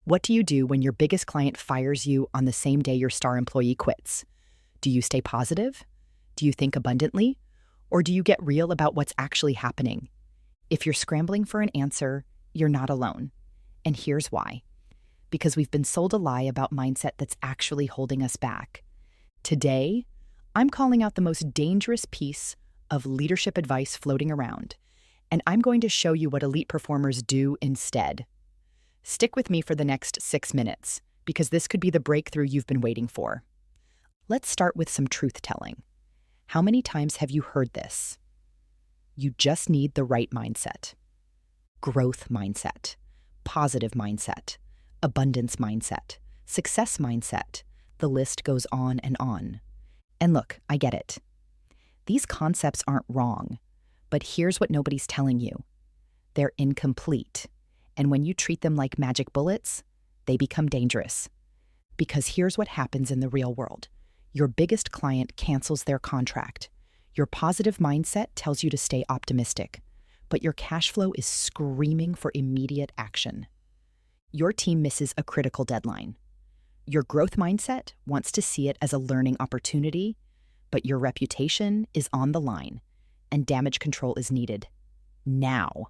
What do you do when your biggest client fires you on the same day your star employee quits? Do you stay positive? Do you think abundantly? Or do you get real about what's actually happening? If you're scrambling for an answer, you're not alone. And here's why. Because we've been sold a lie about mindset that's actually holding us back. Today, I'm calling out the most dangerous piece of leadership advice floating around, and I'm going to show you what elite performers do instead. Stick with me for the next 6 minutes, because this could be the breakthrough you've been waiting for. Let's start with some truth-telling. How many times have you heard this? You just need the right mindset. Growth mindset, positive mindset, abundance mindset, success mindset. The list goes on and on. And look, I get it. These concepts aren't wrong, but here's what nobody's telling you. They're incomplete. And when you treat them like magic bullets, they become dangerous. Because here's what happens in the real world. Your biggest client cancels their contract. Your positive mindset tells you to stay optimistic, but your cash flow is screaming for immediate action. Your team misses a critical deadline. Your growth mindset wants to see it as a learning opportunity, but your reputation is on the line, and damage control is needed. Now.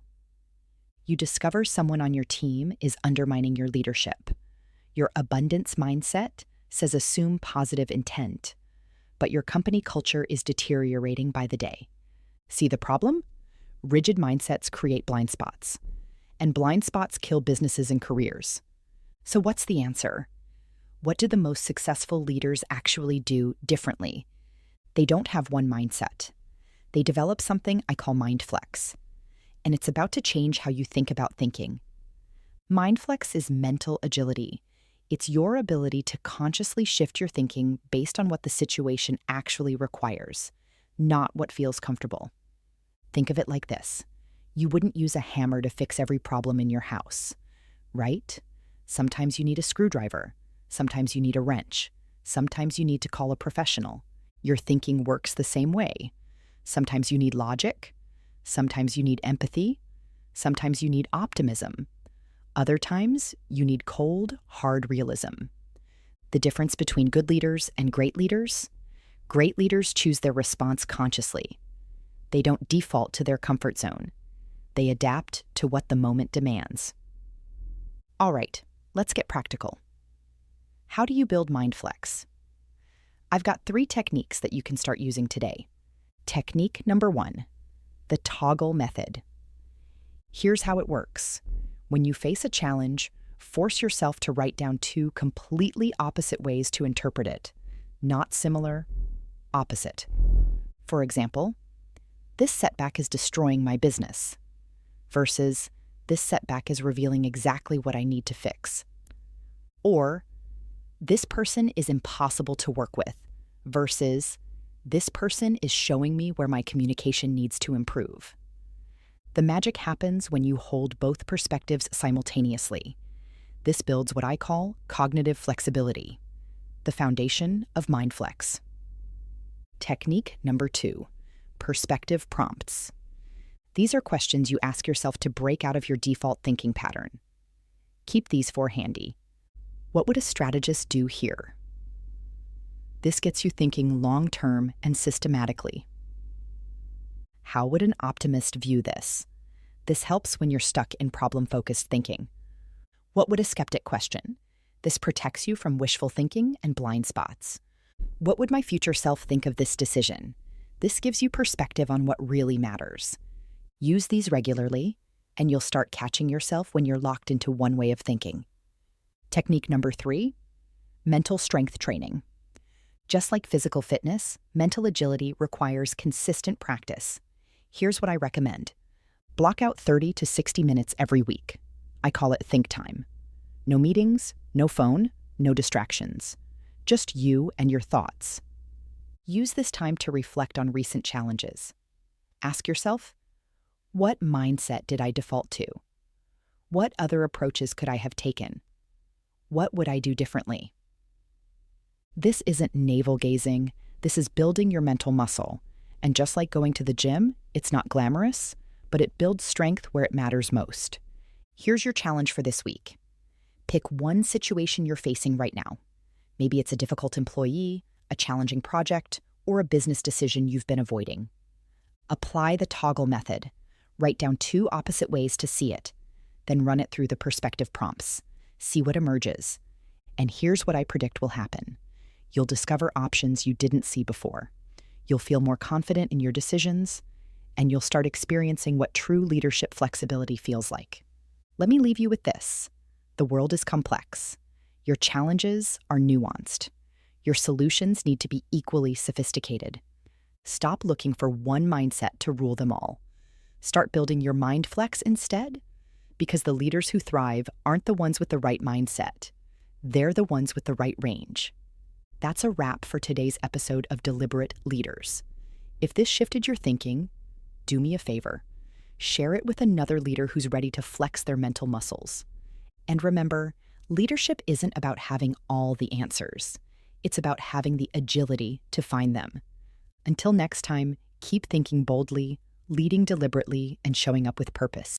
You discover someone on your team is undermining your leadership. Your abundance mindset says assume positive intent, but your company culture is deteriorating by the day. See the problem? Rigid mindsets create blind spots, and blind spots kill businesses and careers. So what's the answer? What do the most successful leaders actually do differently? They don't have one mindset. They develop something I call MindFlex, and it's about to change how you think about thinking. MindFlex is mental agility. It's your ability to consciously shift your thinking based on what the situation actually requires, not what feels comfortable. Think of it like this. You wouldn't use a hammer to fix every problem in your house, right? Sometimes you need a screwdriver. Sometimes you need a wrench. Sometimes you need to call a professional. Your thinking works the same way. Sometimes you need logic. Sometimes you need empathy. Sometimes you need optimism. Other times, you need cold, hard realism. The difference between good leaders and great leaders choose their response consciously. They don't default to their comfort zone. They adapt to what the moment demands. All right, let's get practical. How do you build MindFlex? I've got 3 techniques that you can start using today. Technique number 1, the toggle method. Here's how it works. When you face a challenge, force yourself to write down 2 completely opposite ways to interpret it. Not similar, opposite. For example, this setback is destroying my business, versus this setback is revealing exactly what I need to fix. Or, this person is impossible to work with, versus this person is showing me where my communication needs to improve. The magic happens when you hold both perspectives simultaneously. This builds what I call cognitive flexibility, the foundation of MindFlex. Technique number 2, perspective prompts. These are questions you ask yourself to break out of your default thinking pattern. Keep these 4 handy. What would a strategist do here? This gets you thinking long-term and systematically. How would an optimist view this? This helps when you're stuck in problem-focused thinking. What would a skeptic question? This protects you from wishful thinking and blind spots. What would my future self think of this decision? This gives you perspective on what really matters. Use these regularly, and you'll start catching yourself when you're locked into one way of thinking. Technique number 3, mental strength training. Just like physical fitness, mental agility requires consistent practice. Here's what I recommend. Block out 30 to 60 minutes every week. I call it think time. No meetings, no phone, no distractions. Just you and your thoughts. Use this time to reflect on recent challenges. Ask yourself, what mindset did I default to? What other approaches could I have taken? What would I do differently? This isn't navel-gazing. This is building your mental muscle. And just like going to the gym, it's not glamorous, but it builds strength where it matters most. Here's your challenge for this week. Pick one situation you're facing right now. Maybe it's a difficult employee, a challenging project, or a business decision you've been avoiding. Apply the toggle method. Write down two opposite ways to see it, then run it through the perspective prompts. See what emerges. And here's what I predict will happen. You'll discover options you didn't see before. You'll feel more confident in your decisions, and you'll start experiencing what true leadership flexibility feels like. Let me leave you with this. The world is complex. Your challenges are nuanced. Your solutions need to be equally sophisticated. Stop looking for one mindset to rule them all. Start building your mind flex instead, because the leaders who thrive aren't the ones with the right mindset. They're the ones with the right range. That's a wrap for today's episode of Deliberate Leaders. If this shifted your thinking, do me a favor. Share it with another leader who's ready to flex their mental muscles. And remember, leadership isn't about having all the answers. It's about having the agility to find them. Until next time, keep thinking boldly, leading deliberately, and showing up with purpose.